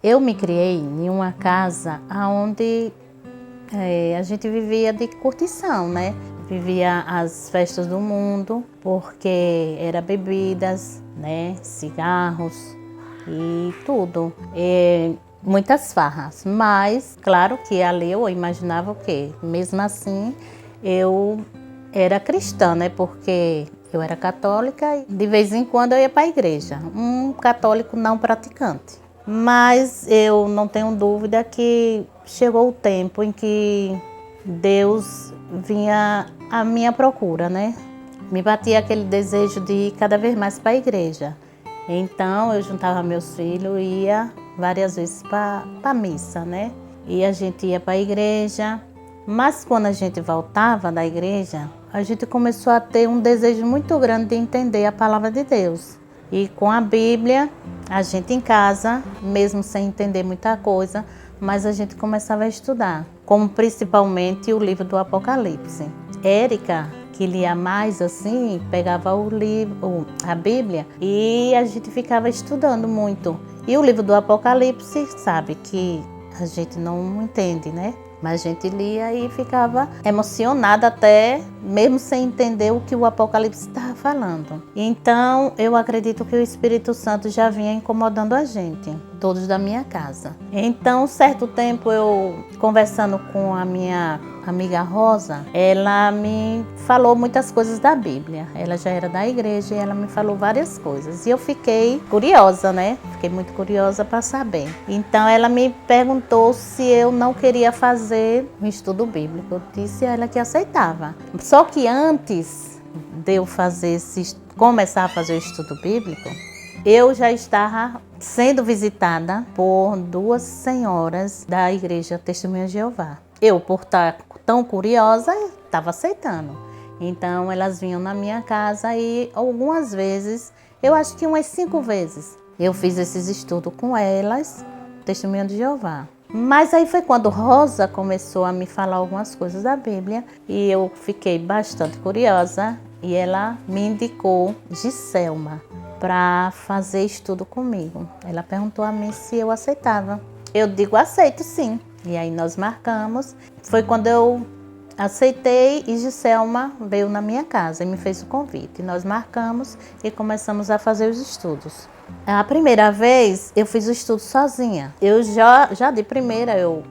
Eu me criei em uma casa onde a gente vivia de curtição, né? Vivia as festas do mundo, porque era bebidas, né? Cigarros e tudo. Muitas farras, mas claro que ali eu imaginava o quê? Mesmo assim, eu era cristã, né? Porque eu era católica e de vez em quando eu ia para a igreja. Um católico não praticante. Mas eu não tenho dúvida que chegou o tempo em que Deus vinha à minha procura, né? Me batia aquele desejo de ir cada vez mais para a igreja. Então eu juntava meus filhos e ia várias vezes para a missa, né? E a gente ia para a igreja. Mas quando a gente voltava da igreja, a gente começou a ter um desejo muito grande de entender a palavra de Deus. E com a Bíblia, a gente em casa, mesmo sem entender muita coisa, mas a gente começava a estudar, como principalmente o livro do Apocalipse. Érica, que lia mais assim, pegava o livro, a Bíblia, e a gente ficava estudando muito. E o livro do Apocalipse, sabe que a gente não entende, né? Mas a gente lia e ficava emocionada até, mesmo sem entender o que o Apocalipse estava falando. Então, eu acredito que o Espírito Santo já vinha incomodando a gente, todos da minha casa. Então, certo tempo, eu conversando com a minha amiga Rosa, ela me falou muitas coisas da Bíblia. Ela já era da igreja e ela me falou várias coisas. E eu fiquei curiosa, né? Fiquei muito curiosa para saber. Então, ela me perguntou se eu não queria fazer um estudo bíblico. Eu disse a ela que aceitava. Só que antes de eu começar a fazer o estudo bíblico, eu já estava sendo visitada por duas senhoras da igreja Testemunha de Jeová. Eu, por estar tão curiosa, estava aceitando. Então, elas vinham na minha casa e algumas vezes, eu acho que umas 5 vezes, eu fiz esses estudos com elas, Testemunha de Jeová. Mas aí foi quando Rosa começou a me falar algumas coisas da Bíblia e eu fiquei bastante curiosa e ela me indicou Giselma para fazer estudo comigo. Ela perguntou a mim se eu aceitava. Eu digo, aceito sim. E aí nós marcamos. Foi quando eu aceitei e Giselma veio na minha casa e me fez o convite. Nós marcamos e começamos a fazer os estudos. A primeira vez eu fiz o estudo sozinha. Eu já de primeira eu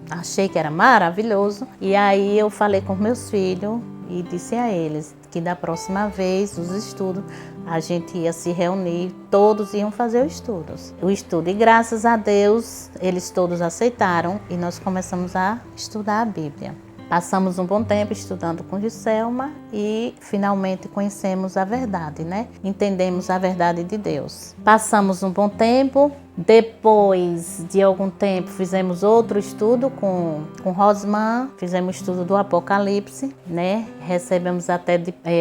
achei que era maravilhoso. E aí eu falei com meus filhos e disse a eles que da próxima vez os estudos a gente ia se reunir, todos iam fazer os estudos. O estudo, e graças a Deus, eles todos aceitaram e nós começamos a estudar a Bíblia. Passamos um bom tempo estudando com Giselma e finalmente conhecemos a verdade, né? Entendemos a verdade de Deus. Passamos um bom tempo, depois de algum tempo fizemos outro estudo com Rosman, fizemos o estudo do Apocalipse, né? Recebemos até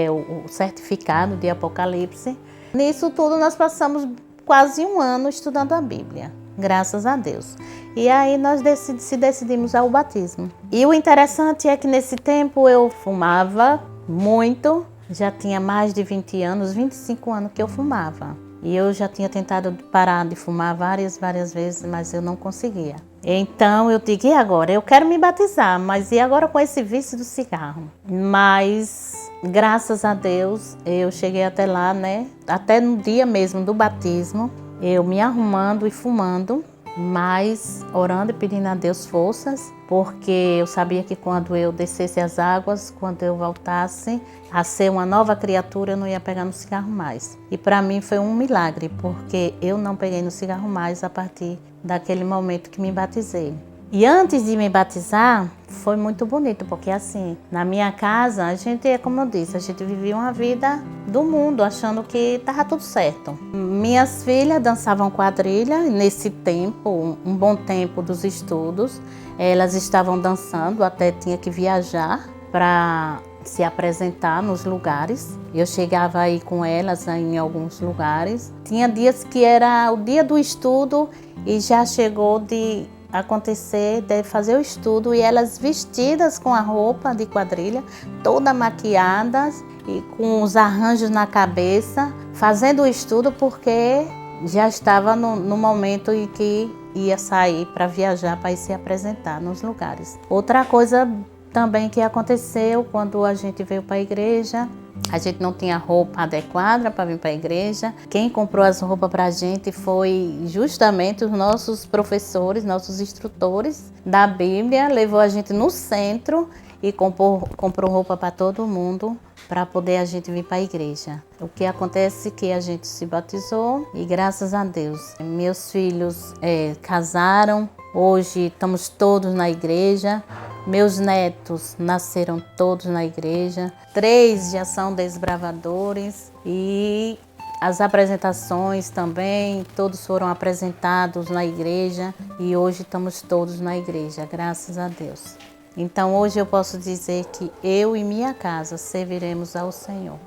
o certificado de Apocalipse. Nisso tudo nós passamos quase 1 ano estudando a Bíblia. Graças a Deus. E aí nós decidimos ao batismo. E o interessante é que nesse tempo eu fumava muito. Já tinha mais de 20 anos, 25 anos que eu fumava. E eu já tinha tentado parar de fumar várias vezes, mas eu não conseguia. Então eu digo, e agora? Eu quero me batizar, mas e agora com esse vício do cigarro? Mas graças a Deus eu cheguei até lá, né? Até no dia mesmo do batismo. Eu me arrumando e fumando, mas orando e pedindo a Deus forças, porque eu sabia que quando eu descesse as águas, quando eu voltasse a ser uma nova criatura, eu não ia pegar no cigarro mais. E para mim foi um milagre, porque eu não peguei no cigarro mais a partir daquele momento que me batizei. E antes de me batizar, foi muito bonito, porque assim, na minha casa, a gente, como eu disse, a gente vivia uma vida do mundo, achando que estava tudo certo. Minhas filhas dançavam quadrilha, nesse tempo, um bom tempo dos estudos, elas estavam dançando, até tinha que viajar para se apresentar nos lugares. Eu chegava aí com elas em alguns lugares. Tinha dias que era o dia do estudo e já chegou de acontecer de fazer o estudo e elas vestidas com a roupa de quadrilha, toda maquiadas e com os arranjos na cabeça, fazendo o estudo porque já estava no momento em que ia sair para viajar, para ir se apresentar nos lugares. Outra coisa também que aconteceu quando a gente veio para a igreja, a gente não tinha roupa adequada para vir para a igreja. Quem comprou as roupas para a gente foi justamente os nossos professores, nossos instrutores da Bíblia. Levou a gente no centro e comprou roupa para todo mundo, para poder a gente vir para a igreja. O que acontece é que a gente se batizou e graças a Deus, meus filhos casaram, hoje estamos todos na igreja, meus netos nasceram todos na igreja, 3 já são desbravadores e as apresentações também, todos foram apresentados na igreja e hoje estamos todos na igreja, graças a Deus. Então hoje eu posso dizer que eu e minha casa serviremos ao Senhor.